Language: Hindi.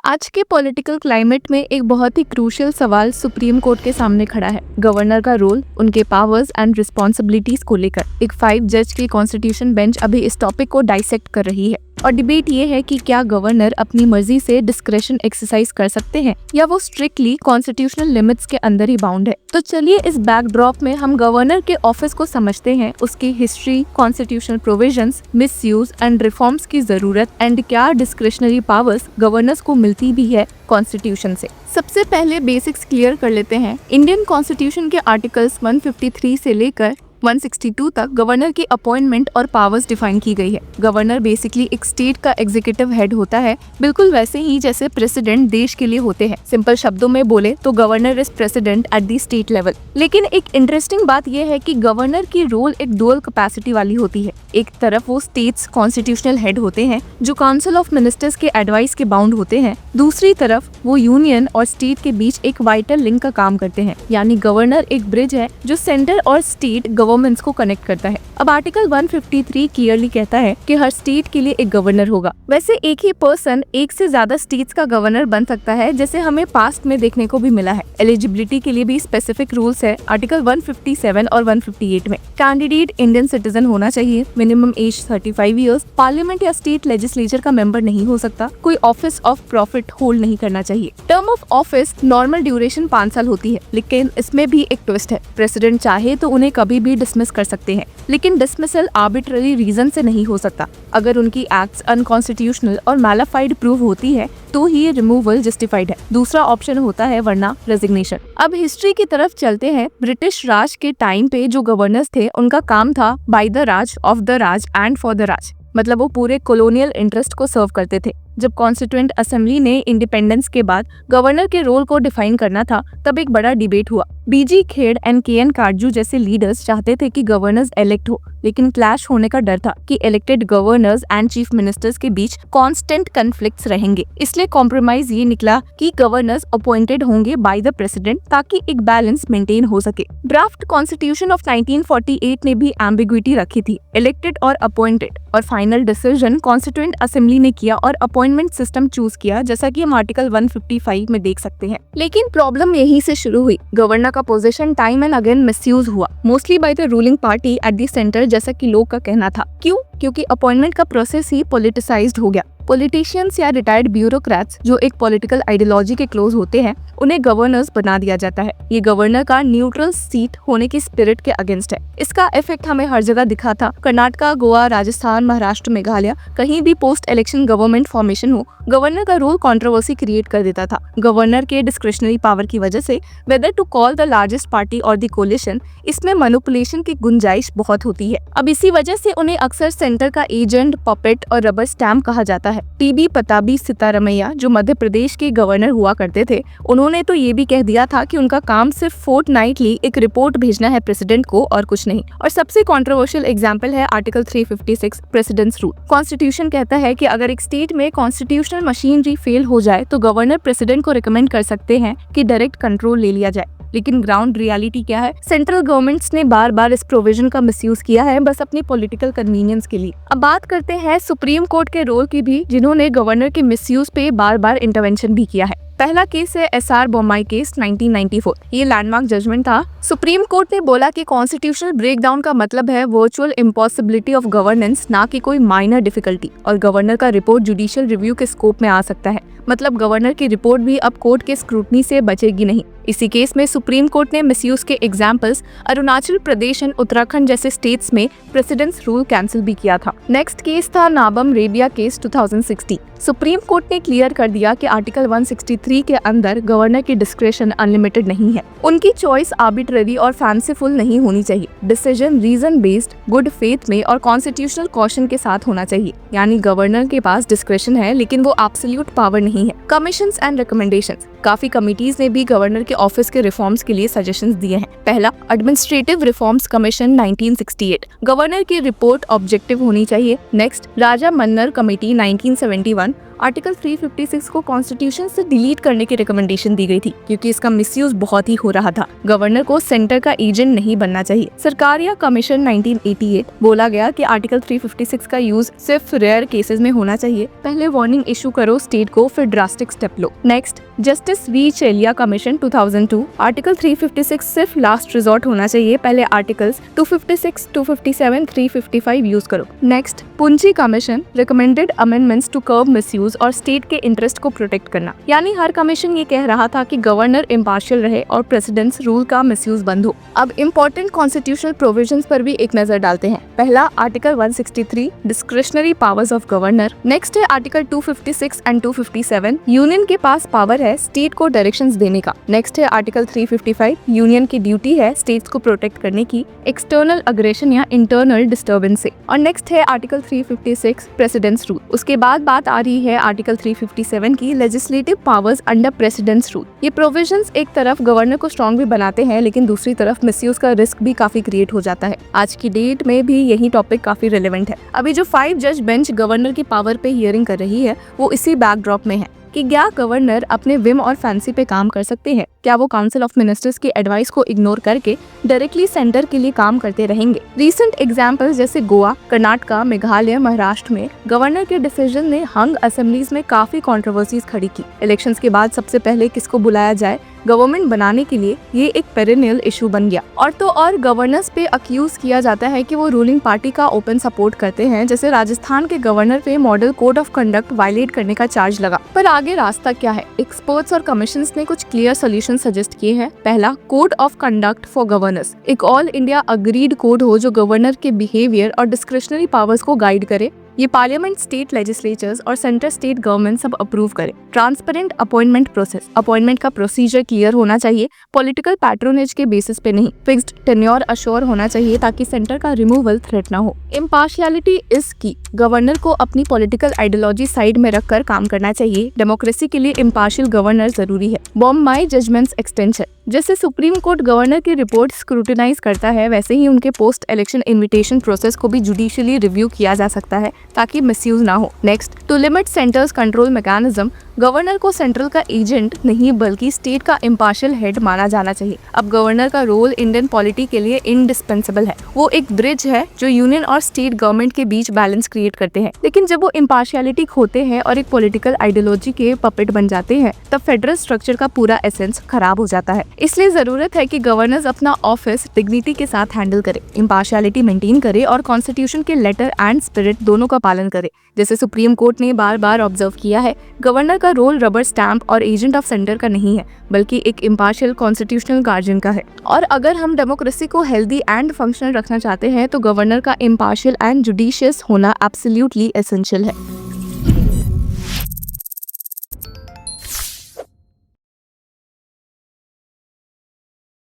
आज के पॉलिटिकल क्लाइमेट में एक बहुत ही क्रूशियल सवाल सुप्रीम कोर्ट के सामने खड़ा है। गवर्नर का रोल, उनके पावर्स एंड रिस्पॉन्सिबिलिटीज को लेकर एक 5 जज की कॉन्स्टिट्यूशन बेंच अभी इस टॉपिक को डाइसेक्ट कर रही है और डिबेट ये है कि क्या गवर्नर अपनी मर्जी से डिस्क्रेशन एक्सरसाइज कर सकते हैं या वो स्ट्रिक्टली कॉन्स्टिट्यूशनल लिमिट्स के अंदर ही बाउंड है। तो चलिए इस बैकड्रॉप में हम गवर्नर के ऑफिस को समझते हैं, उसकी history, constitutional provisions, misuse and reforms की जरूरत एंड क्या डिस्क्रिशनरी पावर्स गवर्नर्स को मिलती भी है कॉन्स्टिट्यूशन से। सबसे पहले बेसिक्स क्लियर कर लेते हैं। इंडियन कॉन्स्टिट्यूशन के आर्टिकल्स 153 से लेकर 162 तक गवर्नर की अपॉइंटमेंट और पावर्स डिफाइन की गई है। गवर्नर बेसिकली एक स्टेट का एग्जीक्यूटिव हेड होता है, बिल्कुल वैसे ही जैसे प्रेसिडेंट देश के लिए होते हैं। सिंपल शब्दों में बोले तो governor is president at the state level. लेकिन एक इंटरेस्टिंग बात यह है कि गवर्नर की रोल एक डुअल कैपेसिटी वाली होती है। एक तरफ वो स्टेट्स कॉन्स्टिट्यूशनल हेड होते हैं जो काउंसिल ऑफ मिनिस्टर्स के एडवाइस के बाउंड होते हैं, दूसरी तरफ वो यूनियन और स्टेट के बीच एक वाइटल लिंक का काम करते हैं। यानी गवर्नर एक ब्रिज है जो सेंटर और स्टेट गवर्नमेंट्स को कनेक्ट करता है। अब आर्टिकल 153 क्लियरली कहता है कि हर स्टेट के लिए एक गवर्नर होगा। वैसे एक ही पर्सन एक से ज्यादा स्टेट्स का गवर्नर बन सकता है, जैसे हमें पास्ट में देखने को भी मिला है। एलिजिबिलिटी के लिए भी स्पेसिफिक रूल्स है आर्टिकल 157 और 158 में। कैंडिडेट इंडियन सिटीजन होना चाहिए, मिनिमम एज 35 ईयर्स, पार्लियामेंट या स्टेट लेजिस्लेचर का मेंबर नहीं हो सकता, कोई ऑफिस ऑफ प्रॉफिट होल्ड नहीं करना चाहिए। Term of office normal duration 5 साल होती है, लेकिन इसमें भी एक ट्विस्ट है। प्रेसिडेंट चाहे तो उन्हें कभी भी डिसमिस कर सकते हैं, लेकिन डिसमिसल आर्बिट्ररी रीजन से नहीं हो सकता। अगर उनकी एक्ट्स अनकॉन्स्टिट्यूशनल और मैलाफाइड प्रूव होती है तो ही रिमूवल जस्टिफाइड है। दूसरा ऑप्शन होता है वरना रेजिग्नेशन। अब हिस्ट्री की तरफ चलते हैं। ब्रिटिश राज के टाइम पे जो गवर्नर्स थे उनका काम था by the Raj, of the Raj and for the Raj, मतलब वो पूरे कॉलोनियल इंटरेस्ट को सर्व करते थे। जब कॉन्स्टिट्यूएंट असेंबली ने इंडिपेंडेंस के बाद गवर्नर के रोल को डिफाइन करना था, तब एक बड़ा डिबेट हुआ। बीजी खेड़ एंड के.एन. काटजू जैसे लीडर्स चाहते थे कि गवर्नर्स इलेक्ट हो, लेकिन क्लैश होने का डर था कि elected governors and chief ministers के बीच कांस्टेंट कॉन्फ्लिक्ट्स रहेंगे। इसलिए कॉम्प्रोमाइज ये निकला कि गवर्नर्स अपॉइंटेड होंगे बाय द प्रेसिडेंट ताकि एक बैलेंस मेंटेन हो सके। ड्राफ्ट कॉन्स्टिट्यूशन ऑफ 1948 ने भी एम्बिग्विटी रखी थी, इलेक्टेड और अपॉइंटेड, और फाइनल डिसीजन कॉन्स्टिट्यूएंट असेंबली ने किया और अपॉइंटमेंट सिस्टम चूज किया, जैसा कि हम आर्टिकल 155 में देख सकते हैं। लेकिन प्रॉब्लम यहीं से शुरू हुई। गवर्नर का position time and again misuse हुआ, mostly by the ruling party at the centre, जैसा कि लोग का कहना था। क्यों? क्योंकि अपॉइंटमेंट का प्रोसेस ही पॉलिटिसाइज्ड हो गया। पॉलिटिशियंस या रिटायर्ड ब्यूरोक्रेट्स जो एक पॉलिटिकल आइडियोलॉजी के क्लोज होते हैं, उन्हें गवर्नर्स बना दिया जाता है। ये गवर्नर का न्यूट्रल सीट होने की स्पिरिट के अगेंस्ट है। इसका इफेक्ट हमें हर जगह दिखा था। कर्नाटका, गोवा, राजस्थान, महाराष्ट्र, मेघालय, कहीं भी पोस्ट इलेक्शन गवर्नमेंट फॉर्मेशन हो, गवर्नर का रोल कंट्रोवर्सी क्रिएट कर देता था। गवर्नर के डिस्क्रिशनरी पावर की वजह से whether to call the largest party और द कोलिशन, इसमें मैनिपुलेशन की गुंजाइश बहुत होती है। अब इसी वजह से उन्हें अक्सर सेंटर का एजेंट, पपेट और रबर स्टैम्प कहा जाता है। टीबी पताबी सीतारमैया जो मध्य प्रदेश के गवर्नर हुआ करते थे, उन्होंने तो ये भी कह दिया था कि उनका काम सिर्फ फोर्टनाइटली एक रिपोर्ट भेजना है प्रेसिडेंट को और कुछ नहीं। और सबसे कंट्रोवर्शियल एग्जांपल है आर्टिकल 356 प्रेसिडेंट्स रूल। कॉन्स्टिट्यूशन कहता है कि अगर एक स्टेट में कॉन्स्टिट्यूशनल मशीनरी फेल हो जाए तो गवर्नर प्रेसिडेंट को रिकमेंड कर सकते हैं कि डायरेक्ट कंट्रोल ले लिया जाए। लेकिन ग्राउंड रियलिटी क्या है? सेंट्रल गवर्नमेंट्स ने बार बार इस प्रोविजन का मिसयूज किया है, बस अपनी पॉलिटिकल कन्वीनियंस के लिए। अब बात करते हैं सुप्रीम कोर्ट के रोल की भी, जिन्होंने गवर्नर के मिसयूज पे बार बार इंटरवेंशन भी किया है। पहला केस है एसआर बोम्मई केस 1994। ये लैंडमार्क जजमेंट था। सुप्रीम कोर्ट ने बोला कि कॉन्स्टिट्यूशनल ब्रेकडाउन का मतलब है वर्चुअल इम्पॉसिबिलिटी ऑफ गवर्नेंस, ना कि कोई माइनर डिफिकल्टी, और गवर्नर का रिपोर्ट जुडिशियल रिव्यू के स्कोप में आ सकता है। मतलब गवर्नर की रिपोर्ट भी अब कोर्ट के स्क्रूटनी से बचेगी नहीं। इसी केस में सुप्रीम कोर्ट ने मिसयूज के एग्जाम्पल्स अरुणाचल प्रदेश और उत्तराखंड जैसे स्टेट्स में प्रेसिडेंट्स रूल कैंसिल भी किया था। नेक्स्ट केस था Nabam Rebia case 2016। Supreme court ने क्लियर कर दिया कि आर्टिकल 163 के अंदर गवर्नर की डिस्क्रेशन अनलिमिटेड नहीं है। उनकी चॉइस आर्बिट्ररी और फैंसीफुल नहीं होनी चाहिए। Decision region based, good faith में और कॉन्स्टिट्यूशनल कॉशन के साथ होना चाहिए। यानी गवर्नर के पास डिस्क्रेशन है, लेकिन वो एब्सोल्यूट पावर नहीं है। Commissions and recommendations. काफी कमिटीज ने भी गवर्नर के ऑफिस के रिफॉर्म्स के लिए सजेशंस दिए हैं। पहला, एडमिनिस्ट्रेटिव रिफॉर्म्स कमीशन 1968, गवर्नर की रिपोर्ट ऑब्जेक्टिव होनी चाहिए। नेक्स्ट, राजा मन्नर कमेटी 1971, आर्टिकल 356 को कॉन्स्टिट्यूशन से डिलीट करने की रिकमेंडेशन दी गई थी क्योंकि इसका मिसयूज बहुत ही हो रहा था। गवर्नर को सेंटर का एजेंट नहीं बनना चाहिए। सरकारिया कमीशन 1988, बोला गया कि आर्टिकल 356 का यूज सिर्फ रेयर केसेस में होना चाहिए। पहले वार्निंग इशू करो स्टेट को, फिर ड्रास्टिक स्टेप लो। Next, justice V Chelliah commission 2002, article 356 सिर्फ लास्ट रिजॉर्ट होना चाहिए। पहले आर्टिकल्स 256, 257, 355 यूज करो। Next, Punchhi commission recommended amendments to curb misuse और स्टेट के इंटरेस्ट को प्रोटेक्ट करना। यानी हर कमीशन ये कह रहा था कि गवर्नर इम्पार्शियल रहे और प्रेसिडेंट्स रूल का मिसयूज बंद हो। अब इम्पोर्टेंट कॉन्स्टिट्यूशनल प्रोविजंस पर भी एक नजर डालते हैं। पहला, article 163, discretionary powers of governor. Next है आर्टिकल 256 एंड 257, यूनियन के पास पावर है स्टेट को डायरेक्शंस देने का। नेक्स्ट है आर्टिकल 355, यूनियन की ड्यूटी है स्टेट्स को प्रोटेक्ट करने की एक्सटर्नल अग्रेशन या इंटरनल डिस्टर्बेंस से। और नेक्स्ट है आर्टिकल 356, प्रेसिडेंट्स रूल। उसके बाद बात आ रही है आर्टिकल 357 की, legislative powers under presidents rule. ये प्रोविजंस एक तरफ गवर्नर को स्ट्रॉन्ग भी बनाते हैं, लेकिन दूसरी तरफ मिसयूज का रिस्क भी काफी क्रिएट हो जाता है। आज की डेट में भी यही टॉपिक काफी रिलेवेंट है। अभी जो 5 जज बेंच गवर्नर की पावर पे हियरिंग कर रही है, वो इसी बैकड्रॉप में है कि क्या गवर्नर अपने विम और फैंसी पे काम कर सकते हैं। क्या वो काउंसिल ऑफ मिनिस्टर्स की एडवाइस को इग्नोर करके डायरेक्टली सेंटर के लिए काम करते रहेंगे। रीसेंट एग्जांपल्स जैसे गोवा, कर्नाटका, मेघालय, महाराष्ट्र में गवर्नर के डिसीजन ने हंग असेंबलीज में काफी कंट्रोवर्सीज खड़ी की। इलेक्शंस के बाद सबसे पहले किसको बुलाया जाए गवर्नमेंट बनाने के लिए, ये एक पेरेनियल इशू बन गया। और तो और गवर्नर्स पे अक्यूज किया जाता है कि वो रूलिंग पार्टी का ओपन सपोर्ट करते हैं। जैसे राजस्थान के गवर्नर पे model code of conduct violate करने का चार्ज लगा। पर आगे रास्ता क्या है? एक्सपर्ट्स और कमीशंस ने कुछ क्लियर सोल्यूशन सजेस्ट किए हैं। पहला, code of conduct for governors, एक ऑल इंडिया अग्रीड कोड हो जो गवर्नर के बिहेवियर और डिस्क्रिशनरी पावर्स को गाइड करे। ये पार्लियामेंट, स्टेट लेजिस्लेचर्स और सेंटर स्टेट गवर्नमेंट सब अप्रूव करे। ट्रांसपेरेंट अपॉइंटमेंट प्रोसेस, अपॉइंटमेंट का प्रोसीजर क्लियर होना चाहिए, पॉलिटिकल पैट्रोनेज के बेसिस पे नहीं। फिक्स्ड टेन्योर अश्योर होना चाहिए ताकि सेंटर का रिमूवल थ्रेट ना हो। इम्पार्शियलिटी इज की, गवर्नर को अपनी पॉलिटिकल आइडियोलॉजी साइड में रखकर काम करना चाहिए। डेमोक्रेसी के लिए इम्पार्शियल गवर्नर जरूरी है। बॉम्ब माई जजमेंट्स एक्सटेंशन, जैसे सुप्रीम कोर्ट गवर्नर की रिपोर्ट स्क्रूटिनाइज करता है, वैसे ही उनके पोस्ट इलेक्शन इन्विटेशन प्रोसेस को भी जुडिशियली रिव्यू किया जा सकता है ताकि मिसयूज ना हो। Next, to limit centre's control mechanism, governor को सेंट्रल का एजेंट नहीं बल्कि स्टेट का इम्पार्शियल हेड माना जाना चाहिए। अब गवर्नर का रोल इंडियन पॉलिटी के लिए इंडिस्पेंसेबल है। वो एक ब्रिज है जो यूनियन और स्टेट गवर्नमेंट के बीच बैलेंस क्रिएट करते हैं। लेकिन जब वो इम्पार्शियलिटी खोते हैं और एक पॉलिटिकल आइडियोलॉजी के पपेट बन जाते हैं, तब फेडरल स्ट्रक्चर का पूरा एसेंस खराब हो जाता है। इसलिए जरूरत है कि गवर्नर्स अपना ऑफिस डिग्निटी के साथ हैंडल करे, इम्पार्शियलिटी मेंटेन करे और कॉन्स्टिट्यूशन के लेटर एंड स्पिरिट दोनों का पालन करे। जैसे सुप्रीम कोर्ट ने बार बार ऑब्जर्व किया है, गवर्नर का रोल रबर स्टैम्प और एजेंट ऑफ सेंटर का नहीं है, बल्कि एक इम्पार्शियल कॉन्स्टिट्यूशनल गार्जियन का है। और अगर हम डेमोक्रेसी को हेल्दी एंड फंक्शनल रखना चाहते हैं तो गवर्नर का इम्पार्शियल एंड जुडिशियस होना एब्सोल्युटली एसेंशियल है।